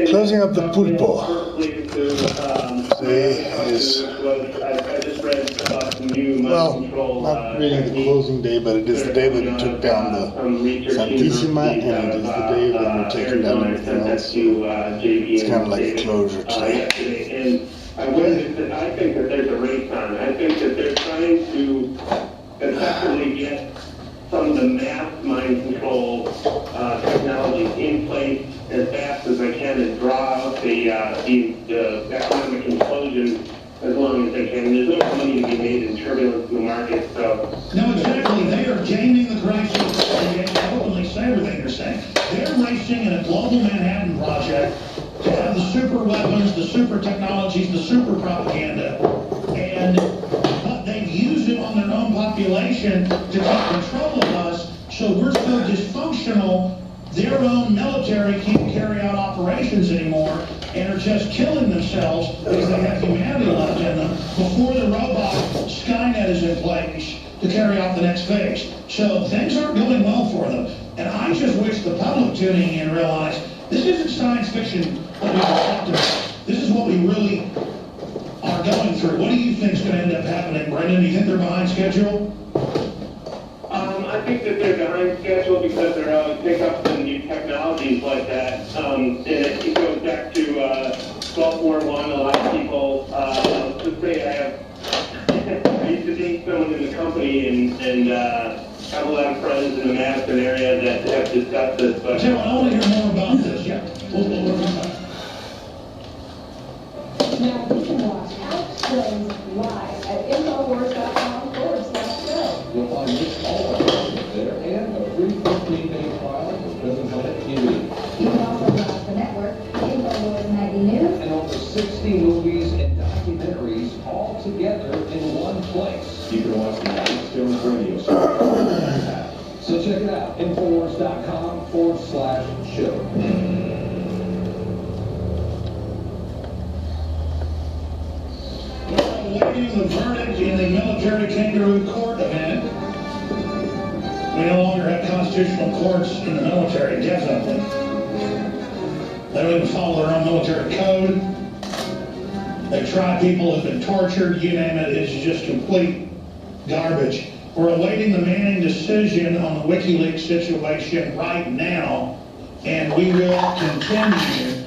Closing up the Pulpo. See, is, well, not really the closing day, but it is the day that he took down the Cintamani, and it is the day that we're taking down everything else. It's kind of like a closure today. I think that there's a race on it. I think that they're trying to effectively get some of the mass mind control technologies in place as fast as they can and draw out the economic implosion as long as they can. There's no money to be made in turbulence in the market, so... No, exactly. They are gaming the crisis. They openly say everything they're saying. They're racing in a global Manhattan project to have the super weapons, the super technologies, the super propaganda, but they've used it on their own population to take control of us, so we're so dysfunctional, their own military can't carry out operations anymore and are just killing themselves because they have humanity left in them before the robot Skynet is in place to carry out the next phase. So things aren't going well for them. And I just wish the public tuning in realized this isn't science fiction what we talked about. This is what we really are going through. What do you think is going to end up happening, Brendan? Do you think they're behind schedule? I think that they're behind schedule because they're always pick up some new technologies like that. And it goes back to Gulf War I. A lot of people, let's say I used to date someone in the company and have a lot of friends in the Madison area that have discussed this. But I want to hear more about this. Yeah, we'll work on that. Now you can watch Outstrains live at infowars.com/show. You'll find this all there and a free 15-day trial for Prison Planet TV. You can also watch the network, InfoWars Nightly News, And over 60 movies and documentaries all together in one place. You can watch the Alex Jones radio show. So check it out, infowars.com/show. Awaiting the verdict in the military kangaroo court event. We no longer have constitutional courts in the military, definitely. They don't even follow their own military code. They try people who've been tortured, you name it, it's just complete garbage. We're awaiting the Manning decision on the WikiLeaks situation right now, and we will continue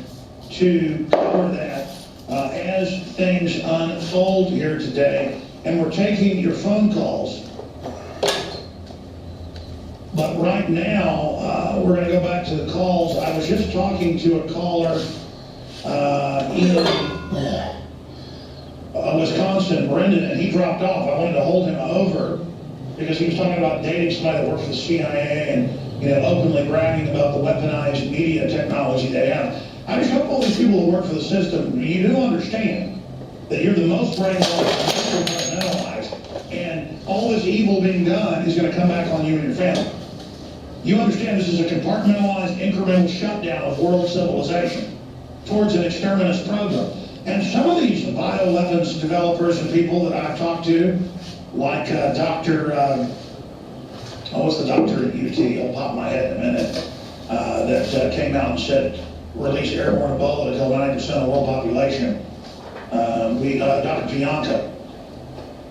to cover that as things unfold here today. And we're taking your phone calls. But right now, we're going to go back to the calls. I was just talking to a caller in Wisconsin, Brendan, and he dropped off. I wanted to hold him over because he was talking about dating somebody that worked for the CIA and openly bragging about the weaponized media technology they have. I just hope all these people who work for the system, you do understand that you're the most brainwashed, compartmentalized, and all this evil being done is going to come back on you and your family. You understand this is a compartmentalized, incremental shutdown of world civilization towards an exterminist program. And some of these bioweapons developers and people that I've talked to, like what's the doctor at UT? I'll pop my head in a minute. That came out and said, release airborne Ebola to kill 90% of the world population. Dr. Bianca.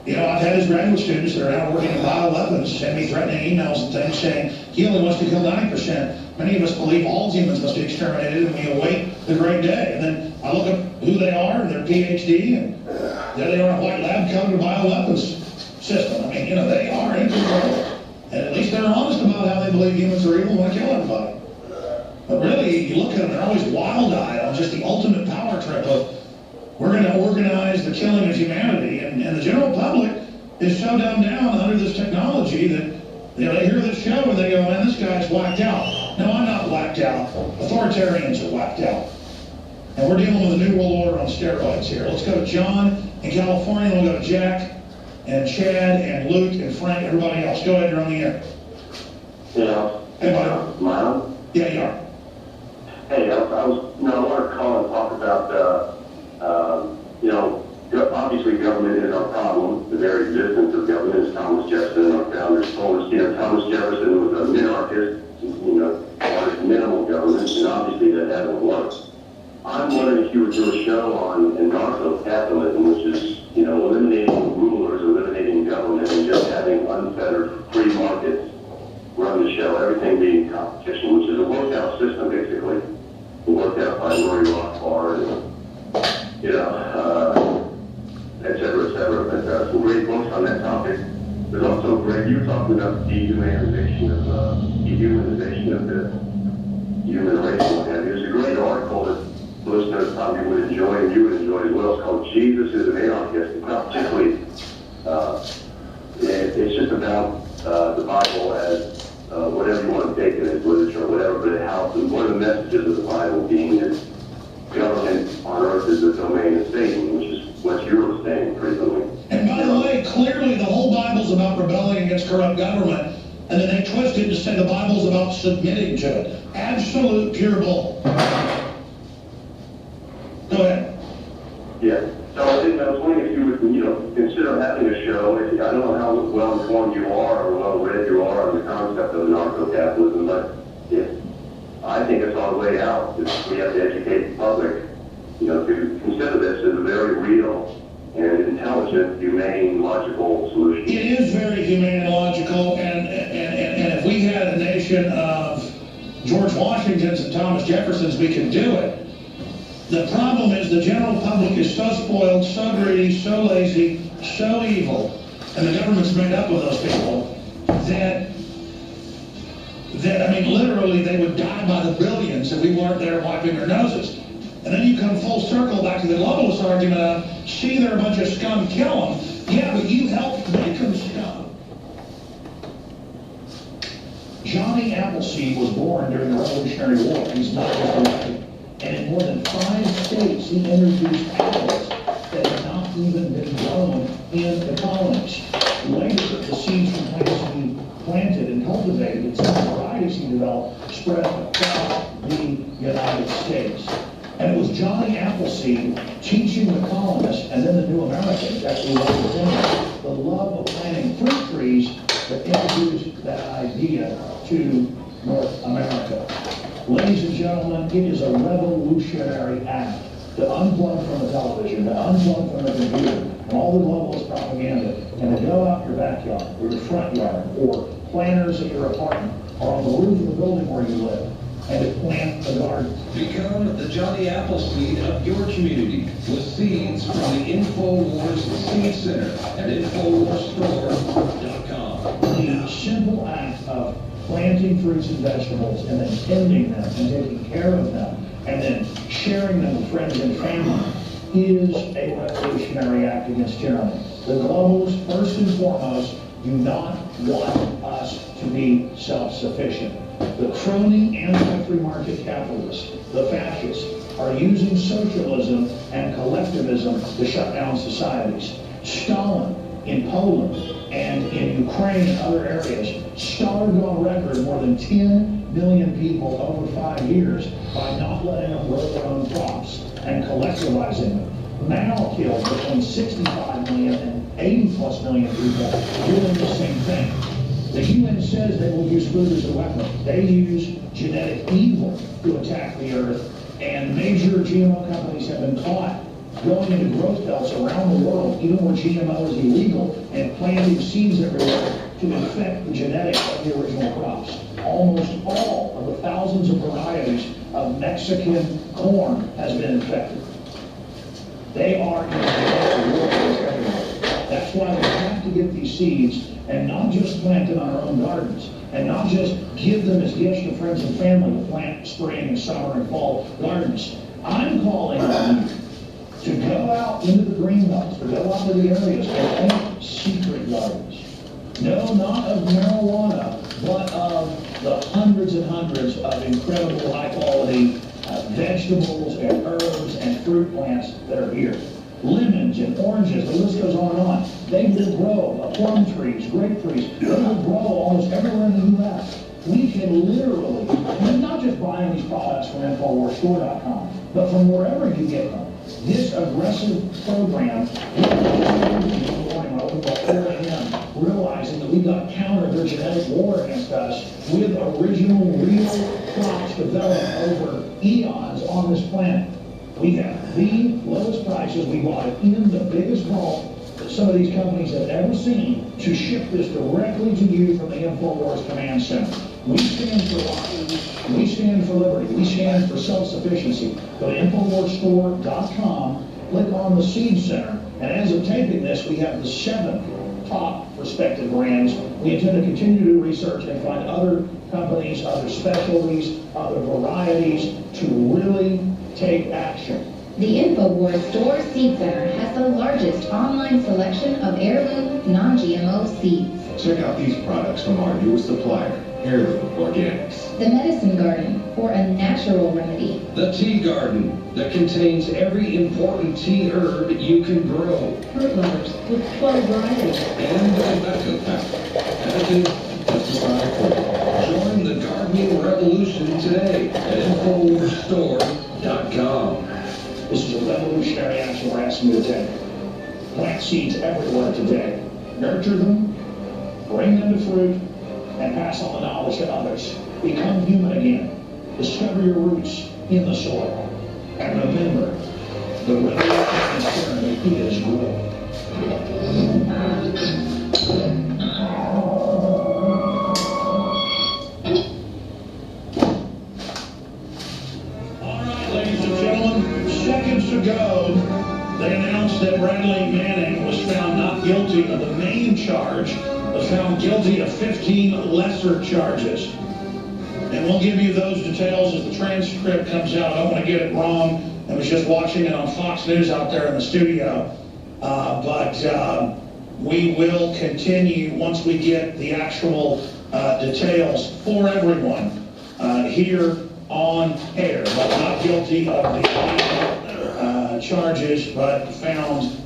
I've had his graduate students that are now working in bioweapons send me threatening emails and things saying he only wants to kill 90%. Many of us believe all humans must be exterminated and we await the great day. And then I look up who they are and their PhD, and there they are in a white lab covered bioweapons system. I mean, they are in control. And at least they're honest about how they believe humans are evil and want to kill everybody. But really, you look at them, they're always wild-eyed on just the ultimate power trip of we're going to organize the killing of humanity. And the general public is so dumbed down under this technology that they hear this show and they go, man, this guy's whacked out. No, I'm not whacked out. Authoritarians are whacked out. And we're dealing with a new world order on steroids here. Let's go to John in California, then we'll go to Jack and Chad and Luke and Frank, everybody else. Go ahead, you're on the air. Yeah. Hey, buddy. Am I on? Yeah, you are. Hey, I want to call and talk about, obviously government is our problem. The very existence of government, as Thomas Jefferson, our founders, told us. Thomas Jefferson was a minarchist, minimal government, and obviously that hasn't worked. I'm wondering if you would do a show on anarcho-capitalism, which is, eliminating rulers, eliminating government, and just having unfettered free markets run the show, everything being competition, which is a worked-out system, basically. Worked out by Rory Rothbard, and, et cetera, et cetera. But some great books on that topic. There's also great, you were talking about dehumanization of the human race and what have you. There's a great article that listeners probably would enjoy, and you would enjoy as well. It's called Jesus is an Anarchist. It's not particularly, it's just about the Bible as whatever you want to take it as literature or whatever, but how one of the messages of the Bible being that government on earth is the domain of Satan, which is what you were saying frequently. And by the way, clearly the whole Bible's about rebelling against corrupt government, and then they twist it to say the Bible's about submitting to it. Absolute pure bull. Go ahead. Yeah. So I was wondering if you would, consider having a show. I don't know how well informed you are or well read you are on the concept of anarcho-capitalism, but I think it's our way out. We have to educate the public, to consider this as a very real and intelligent, humane, logical solution. It is very humane and logical, and if we had a nation of George Washingtons and Thomas Jeffersons, we could do it. The problem is the general public is so spoiled, so greedy, so lazy, so evil, and the government's made up of those people, that literally they would die by the billions if we weren't there wiping their noses. And then you come full circle back to the globalist argument of, see, they're a bunch of scum, kill them. Yeah, but you helped make them scum. Johnny Appleseed was born during the Revolutionary War. He's not just elected. And in more than 5 states, he introduced apples that had not even been grown in the colonies. Later, the seeds from plants he planted and cultivated, and some varieties he developed, spread across the United States. And it was Johnny Appleseed teaching the colonists and then the new Americans, actually the love of planting fruit trees that introduced that idea to North America. Ladies and gentlemen, it is a revolutionary act to unplug from the television, to unplug from the computer, and all the globalist propaganda, and to go out your backyard, or your front yard, or planters at your apartment, or on the roof of the building where you live, and to plant a garden. Become the Johnny Appleseed of your community with seeds from the InfoWars Seed Center at InfoWarsStore.com. The simple act of planting fruits and vegetables and then tending them and taking care of them and then sharing them with friends and family is a revolutionary act against tyranny. The globalists, first and foremost, do not want us to be self-sufficient. The crony anti-free market capitalists, the fascists, are using socialism and collectivism to shut down societies. Stalin in Poland and in Ukraine and other areas starved on record more than 10 million people over 5 years by not letting them grow their own crops and collectivizing them. Mao killed between 65 million and 80 plus million people doing the same thing. The UN says they will use food as a weapon. They use genetic evil to attack the earth, and major GMO companies have been caught going into growth belts around the world, even where GMO is illegal, and planting seeds everywhere to infect the genetics of the original crops. Almost all of the thousands of varieties of Mexican corn has been infected. They are in the world everywhere. That's why we have to get these seeds and not just plant them on our own gardens, and not just give them as gifts to friends and family to plant spring and summer and fall gardens. I'm calling on you to go out into the green belts, to go out to the areas and plant secret gardens. No, not of marijuana, but of the hundreds and hundreds of incredible high-quality vegetables and herbs and fruit plants that are here. Lemons and oranges, the list goes on and on. They will grow, plum trees, grape trees, they will grow almost everywhere in the U.S. We can literally, and not just buying these products from InfoWarsStore.com, but from wherever you get them. This aggressive program, in the morning, I open about 4 a.m., realizing that we've got countered their genetic war against us with original, real crops developed over eons on this planet. We have the lowest prices. We bought it in the biggest bulk that some of these companies have ever seen to ship this directly to you from the InfoWars Command Center. We stand for life. We stand for liberty. We stand for self-sufficiency. Go to InfoWarsStore.com, click on the Seed Center, and as of taping this, we have the 7 top prospective brands. We intend to continue to do research and find other companies, other specialties, other varieties to really take action. The InfoWars Store Seed Center has the largest online selection of heirloom, non-GMO seeds. Check out these products from our newest supplier, Heirloom Organics. The Medicine Garden, for a natural remedy. The Tea Garden, that contains every important tea herb you can grow. Fruit lovers with 12 varieties. And the Tobacco Pack, additive pesticide free. Join the gardening revolution today at InfoWarsStore.com. This is a revolutionary action we're asking you to take. Plant seeds everywhere today. Nurture them, bring them to fruit, and pass on the knowledge to others. Become human again. Discover your roots in the soil. And remember, the revolution journey is growth. All right, ladies and gentlemen, seconds ago, they announced that Bradley Manning was found not guilty of the main charge, was found guilty of 15 lesser charges. And we'll give you those details as the transcript comes out. I don't want to get it wrong. I was just watching it on Fox News out there in the studio. But we will continue once we get the actual details for everyone here on air. But not guilty of the charges, but found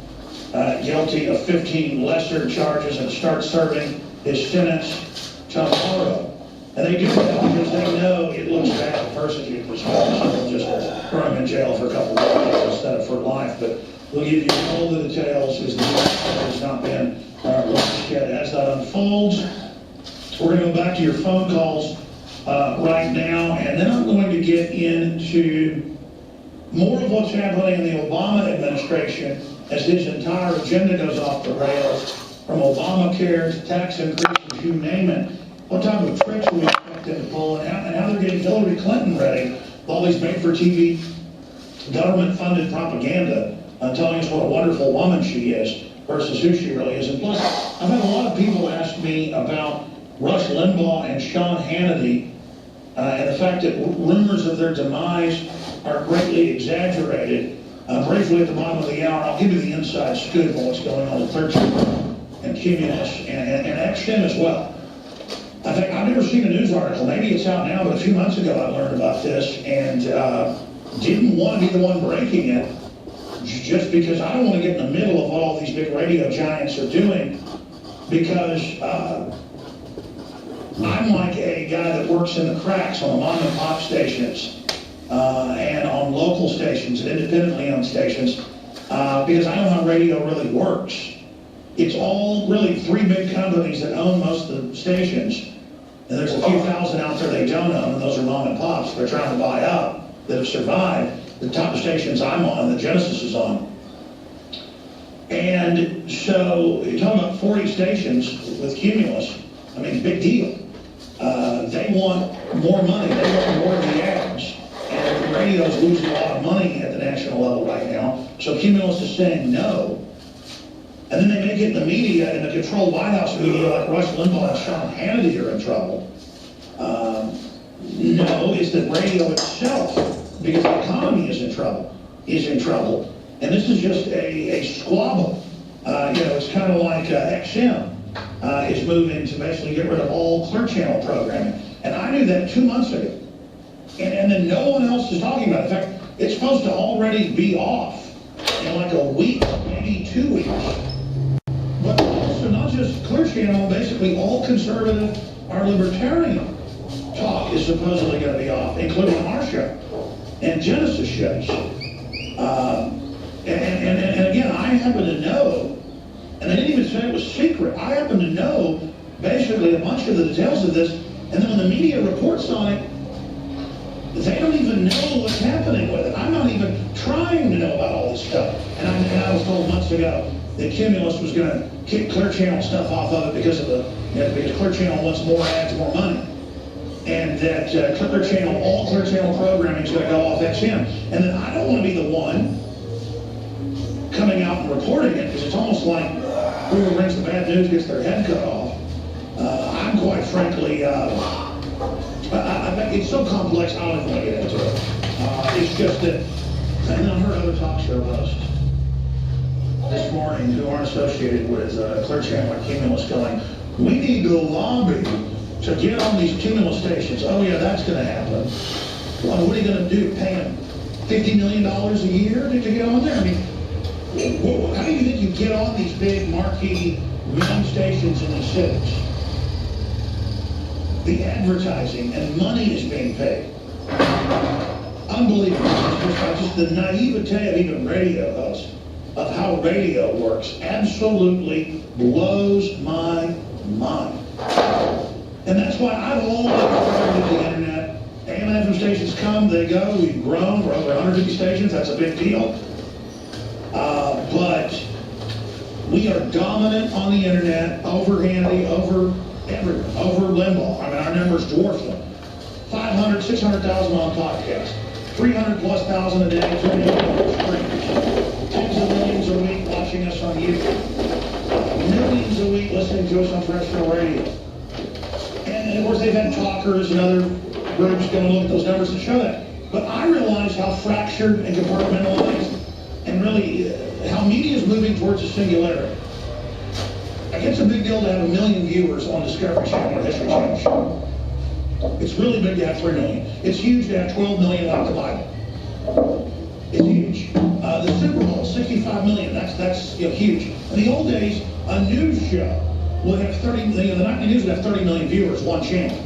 guilty of 15 lesser charges and start serving his sentence tomorrow. And they do that because they know it looks bad to persecute this man, so they'll just throw him in jail for a couple of days instead of for life. But we'll give you all the details as the has not been launched yet. As that unfolds, we're going to go back to your phone calls right now, and then I'm going to get into more of what's happening in the Obama administration as his entire agenda goes off the rails, from Obamacare to tax increases, you name it. What type of tricks we expect them to pull, and how they're getting Hillary Clinton ready with all these made-for-TV, government-funded propaganda telling us what a wonderful woman she is versus who she really is. And plus, I've had a lot of people ask me about Rush Limbaugh and Sean Hannity and the fact that rumors of their demise are greatly exaggerated. Briefly at the bottom of the hour, I'll give you the inside scoop on what's going on with Clergy and Cumulus and XM as well. I think I've never seen a news article, maybe it's out now, but a few months ago I learned about this and didn't want to be the one breaking it, just because I don't want to get in the middle of what all these big radio giants are doing, because I'm like a guy that works in the cracks on the mom and pop stations and on local stations and independently owned stations, because I know how radio really works. It's all really 3 big companies that own most of the stations. And there's a few thousand out there they don't own, and those are mom and pops they're trying to buy up that have survived the top of stations I'm on, that Genesis is on. And so you're talking about 40 stations with Cumulus. I mean, big deal. They want more money. They want more of the ads. And the radio's losing a lot of money at the national level right now. So Cumulus is saying no. And then they make it in the media, in the controlled White House media, like Rush Limbaugh and Sean Hannity are in trouble. No, it's the radio itself, because the economy is in trouble. And this is just a squabble. It's kind of like XM is moving to basically get rid of all Clear Channel programming. And I knew that 2 months ago. And then no one else is talking about it. In fact, it's supposed to already be off in like a week, maybe 2 weeks. But also not just Clear Channel, basically all conservative or libertarian talk is supposedly going to be off, including our show and Genesis shows. And again, I happen to know, and they didn't even say it was secret, I happen to know basically a bunch of the details of this, and then when the media reports on it, they don't even know what's happening with it. I'm not even trying to know about all this stuff. And I was told months ago that Cumulus was going to kick Clear Channel stuff off of it because Clear Channel wants more ads, more money. And that all Clear Channel programming is going to go off XM. And then I don't want to be the one coming out and reporting it, because it's almost like whoever brings the bad news gets their head cut off. I'm quite frankly, it's so complex, I don't even want to get into it. It's just that, and I've heard other talk show hosts this morning who aren't associated with Clear Channel or Cumulus going, we need to lobby to get on these Cumulus stations. Oh yeah, that's going to happen. Well, what are you going to do? Pay them $50 million a year to get on there? I mean, how do you think you get on these big marquee main stations in these cities? The advertising and money is being paid. Unbelievable. Just the naivete of even radio hosts, of how radio works, absolutely blows my mind. And that's why I've always protected the internet. AM and FM stations come, they go. We've grown. We're over 150 stations. That's a big deal. But we are dominant on the internet, over Hannity, over everyone, over Limbaugh. I mean, our numbers dwarf them. 500, 600,000 on podcasts, 300 plus thousand a day, 2 million streams, tens of millions a week watching us on YouTube, millions a week listening to us on terrestrial radio. And of course, they've had talkers and other groups go and look at those numbers and show that. But I realize how fractured and compartmentalized and really how media is moving towards a singularity. Like, it's a big deal to have 1 million viewers on Discovery Channel or History Channel. It's really big to have 3 million. It's huge to have 12 million like the Bible. It's huge. The Super Bowl, 65 million. That's huge. In the old days, a news show would have 30 million. The nightly news would have 30 million viewers, one channel.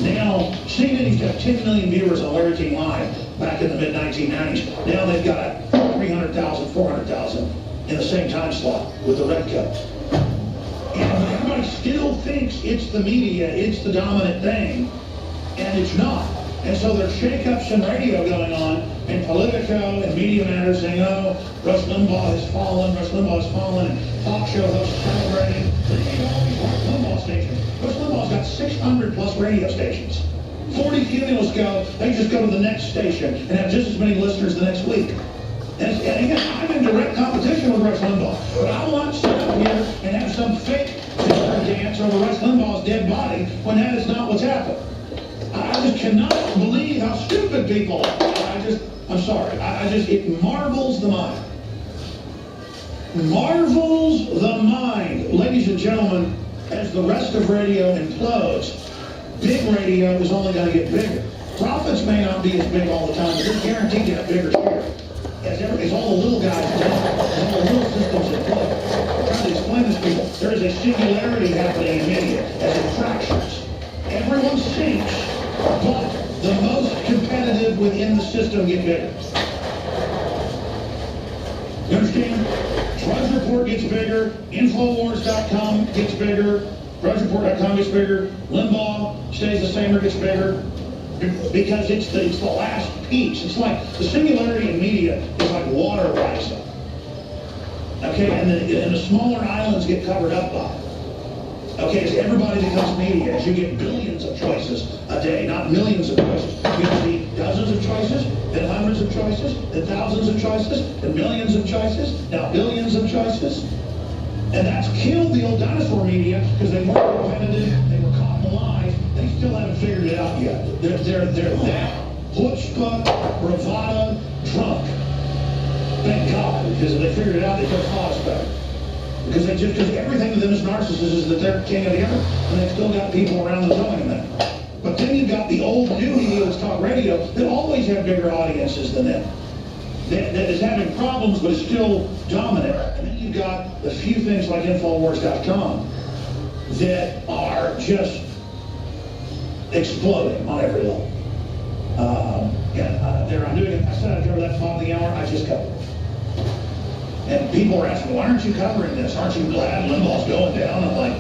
Now, CNN used to have 10 million viewers on Larry King Live back in the mid-1990s. Now they've got 300,000, 400,000 in the same time slot with the red cut. And everybody still thinks it's the media, it's the dominant thing, and it's not. And so there's shake-ups in radio going on, and Politico and Media Matters saying, oh, Rush Limbaugh has fallen, and talk show hosts celebrating. They need all these Rush Limbaugh stations. Rush Limbaugh's got 600 plus radio stations. 40 Cumulus go, they just go to the next station and have just as many listeners the next week. And again, I'm in direct competition with Rush Limbaugh, but I will not sit up here and have some fake dance over Rush Limbaugh's dead body when that is not what's happened. I just cannot believe how stupid people are. I'm sorry. It marvels the mind. Marvels the mind. Ladies and gentlemen, as the rest of radio implodes, big radio is only going to get bigger. Profits may not be as big all the time, but they're guaranteed to have bigger share. As all the little guys do, all the little systems in play. I'm trying to explain this to people. There is a singularity happening in media as it fractures. Everyone sinks, but the most competitive within the system get bigger. You understand? Drudge Report gets bigger, Infowars.com gets bigger, DrudgeReport.com gets bigger, Limbaugh stays the same or gets bigger, because it's the last piece. It's like the singularity in media is like water rising. Okay, and the smaller islands get covered up by it. Okay, as everybody becomes media, as you get billions of choices a day, not millions of choices. You see dozens of choices, then hundreds of choices, then thousands of choices, then millions of choices, now billions of choices. And that's killed the old dinosaur media because they weren't competitive, they were caught in the lies. They still haven't figured it out yet. They're that chutzpah, bravado, drunk. Thank God, because if they figured it out, they could have fought us better. Because everything to them is narcissism, is that they're king of the earth, and they've still got people around them telling them that. But then you've got the old new idiots talk radio that always have bigger audiences than them. That is having problems, but is still dominant. And then you've got the few things like Infowars.com that are just exploding on every level. I'm doing it. I said I'd cover that top of the hour. I just covered it. And people are asking, why aren't you covering this? Aren't you glad Limbaugh's going down? I'm like,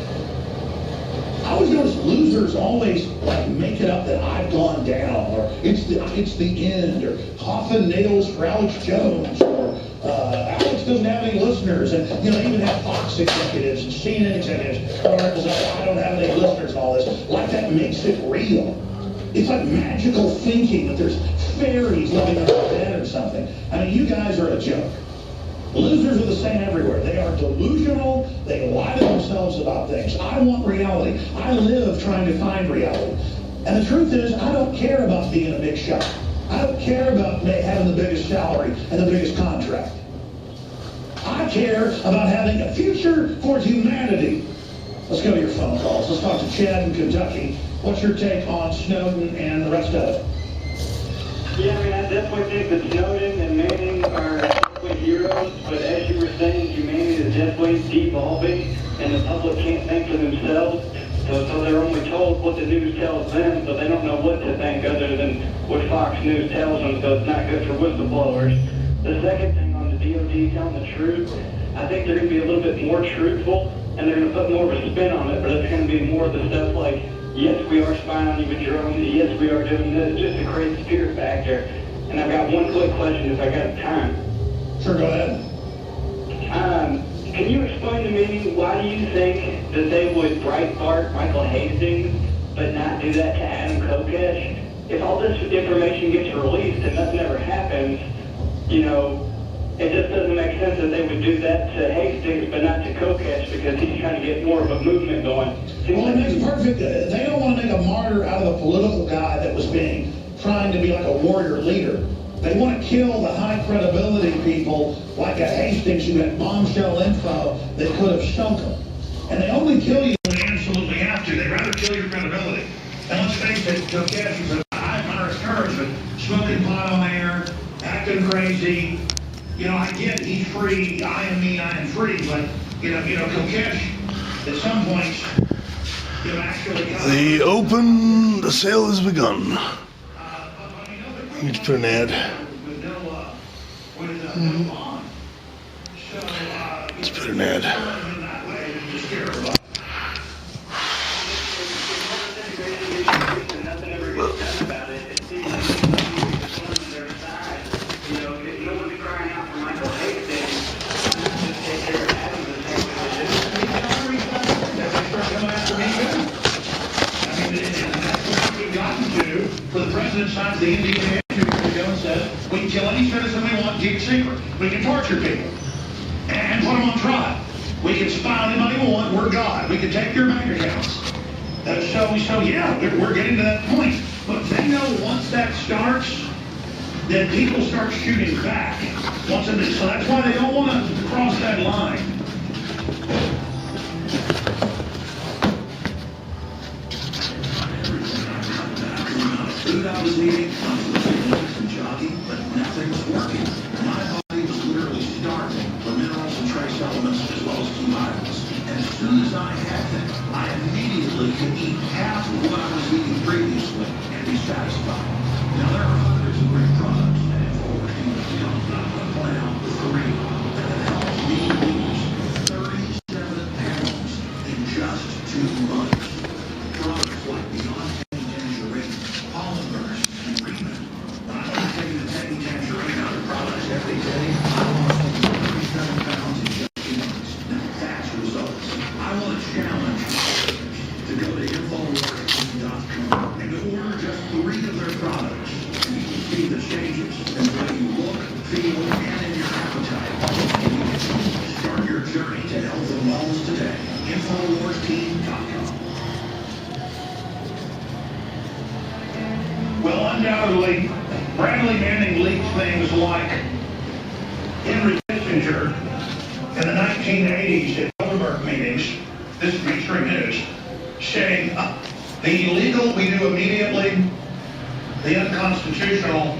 always notice losers always like make it up that I've gone down, or it's the end, or coffin nails for Alex Jones, or Alex doesn't have any listeners, and they even have Fox executives and CNN executives articles like, I don't have any listeners and all this. Like that makes it real. It's like magical thinking that there's fairies living under a bed or something. I mean, you guys are a joke. Losers are the same everywhere. They are delusional. They lie to themselves about things. I want reality. I live trying to find reality. And the truth is, I don't care about being a big shot. I don't care about having the biggest salary and the biggest contract. I care about having a future for humanity. Let's go to your phone calls. Let's talk to Chad in Kentucky. What's your take on Snowden and the rest of it? Yeah, I mean, I definitely think that Snowden and Manning are definitely heroes, but as you were saying, humanity is definitely devolving, and the public can't think for themselves, so they're only told what the news tells them, but they don't know what to think other than what Fox News tells them, so it's not good for whistleblowers. The second thing on the DOD telling the truth, I think they're going to be a little bit more truthful, and they're going to put more of a spin on it, but it's going to be more of the stuff like, yes, we are spying on you with drones. Yes, we are doing this, just to create the fear factor. And I've got one quick question if I got time. Sure, go ahead. Can you explain to me why do you think that they would Breitbart Michael Hastings, but not do that to Adam Kokesh? If all this information gets released and nothing ever happens, it just doesn't make sense that they would do that to Hastings, but not to Kokesh, because he's trying to get more of a movement going. Well, it makes perfect. They don't want to make a martyr out of a political guy that was trying to be like a warrior leader. They want to kill the high credibility people like a Hastings who had bombshell info that could have sunk them. And they only kill you when they absolutely have to. They'd rather kill your credibility. And let's face it, Kokesh is a I admire his courage, but smoking pot on air, acting crazy. I get he's free, I am me, I am free, but, Kokesh, at some point, actually... The sale has begun. Let's put an ad. Let's put an ad. For the president signs the NDA and says, we can kill any citizen we want, keep it secret. We can torture people and put them on trial. We can spy on anybody we want, we're God. We can take your bank accounts. So yeah, we're getting to that point. But they know once that starts, then people start shooting back. So that's why they don't want to cross that line. I was eating, some jogging, but nothing was working. My body was literally starving for minerals and trace elements as well as key vitamins. And as soon as I had them, I immediately could eat half of what I was eating previously and be satisfied. Now there are hundreds of great products, and in forwarding, I'm not going to point out the three that have helped me lose 37 pounds in just 2 months. Products like Beyond Tangerine, Polymers, and Remate. When I was taking the Tangerine out of products every day, I lost 37 pounds in just 2 months. Now that's results. I want to challenge to go to InfoWars.com and order just 3 of their products. And you can see the changes in the way you look, feel, and in your appetite. And you can start your journey to health and wellness today. InfoWarsTeam.com. Well, undoubtedly, Bradley Manning leaked things like Henry Kissinger in the 1980s at Bilderberg meetings, this is mainstream news, saying the illegal we do immediately, the unconstitutional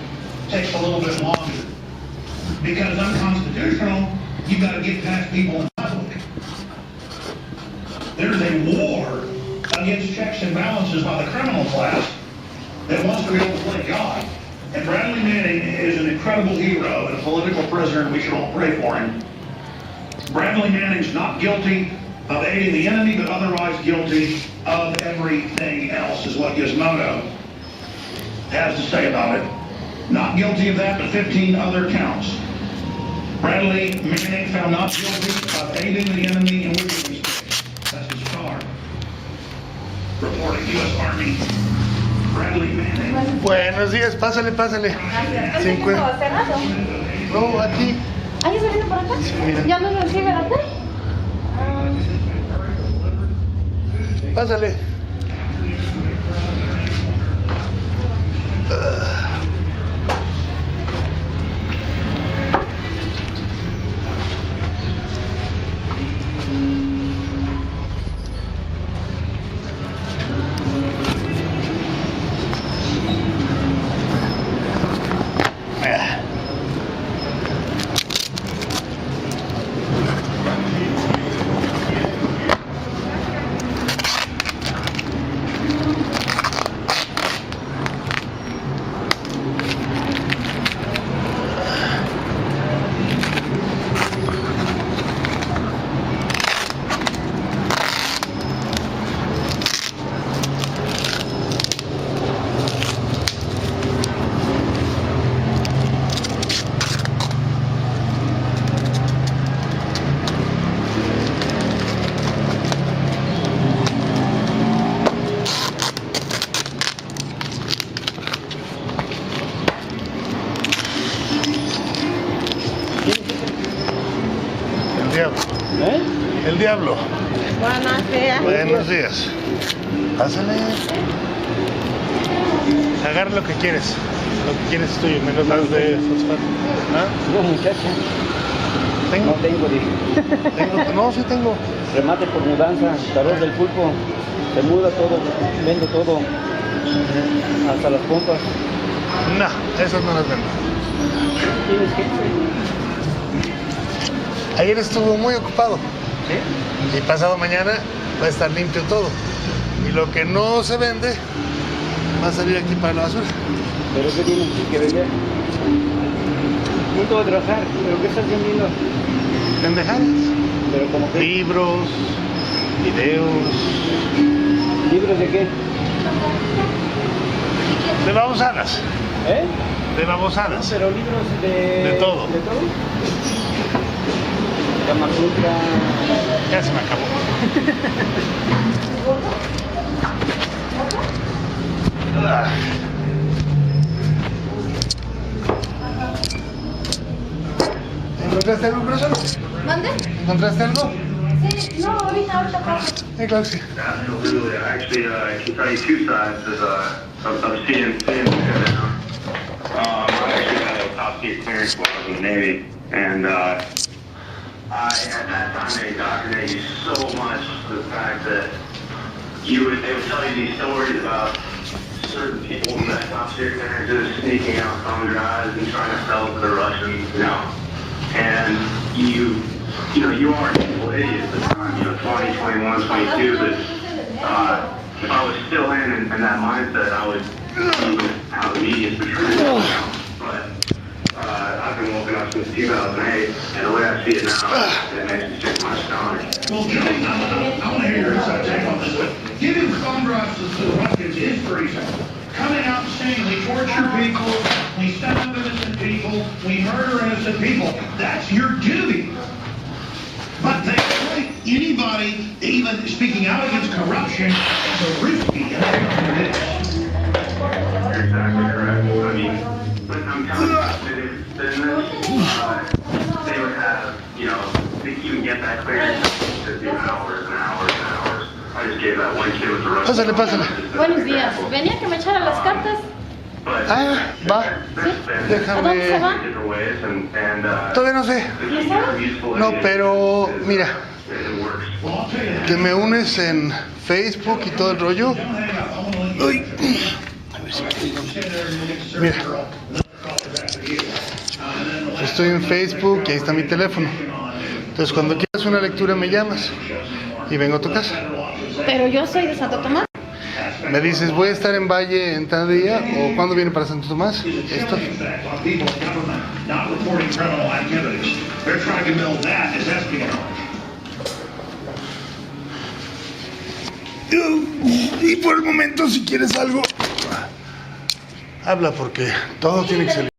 takes a little bit longer. Because unconstitutional, you've got to get past people in public. There's a war against checks and balances by the criminal class that wants to be able to play God. And Bradley Manning is an incredible hero and a political prisoner, and we should all pray for him. Bradley Manning's not guilty of aiding the enemy, but otherwise guilty of everything else is what Gizmodo has to say about it. Not guilty of that, but 15 other counts. Bradley Manning found not guilty of aiding the enemy in which he was. That's the Star. Reporting U.S. Army. Bradley Manning. Buenos días, pásale, pásale. No, aquí. ¿Ah, ya se viene por acá? Sí, mira. ¿Ya no lo recibe la tele? Pásale. El diablo. Buenos días. Buenos días. Pásale. Agarra lo que quieres. Lo que quieres es tuyo, menos las de fosfato. ¿Ah? No, muchacha, ¿Tengo? no tengo, dije. ¿Tengo? No, sí tengo. Remate por mudanza, calor del pulpo. Se muda todo, vendo todo. Hasta las pompas. No, esas no las vendo. ¿Tienes que? Ayer estuvo muy ocupado. ¿Sí? Y pasado mañana va a estar limpio todo. Y lo que no se vende va a salir aquí para la basura. ¿Pero qué tienes que vender? Punto de trabajar, ¿pero qué estás vendiendo? Pendejadas. ¿Pero como qué? Libros, videos. ¿Libros de qué? De babosadas. ¿Eh? De No, babosadas. pero libros de... De todo. ¿De todo? Kama Sutra. Ya se me acabó. Ah. ¿Encontraste algo, corazón? ¿Mande? ¿Encontraste algo? Sí, no, ahorita paso. Claro que sí. Absolutely. Actually, I can tell you two sides of seeing it now. I actually had a top secret clearance while I was in the Navy, and at that time they indoctrinated you so much to the fact that they would tell you these stories about certain people in that top secret clearance sneaking out thumb drives and trying to sell it to the Russians, and you are a total idiot at the time, 20, 21, 22, but if I was still in that mindset, I would see how the media is portraying it. But I've been woken up since 2008, and the way I see it now, it makes me sick to my stomach. Well, Johnny, I want to hear your take on this, but giving thumb drives to the Russians is treason. Coming out and saying we torture people, we stab innocent people, we murder innocent people, that's your duty. But they treat anybody, even speaking out against corruption, as a risky, and that's what it is. You're exactly correct. I mean, but I'm telling you, that if business, they would have, you can get that clearance to do hours and hours and hours. I just gave that one kid with the rest. Pásale, pásale. Buenos días. Venía que me echara las cartas. Ah, va. Déjame. Todavía no sé. No, pero mira, que me unes en Facebook y todo el rollo. Uy. A ver si me... Mira, estoy en Facebook y ahí está mi teléfono. Entonces cuando quieras una lectura me llamas y vengo a tu casa. Pero yo soy de Santo Tomás. Me dices, voy a estar en Valle en tal día, o ¿cuándo viene para Santo Tomás? Esto. Y por el momento, si quieres algo, habla porque todo tiene que salir.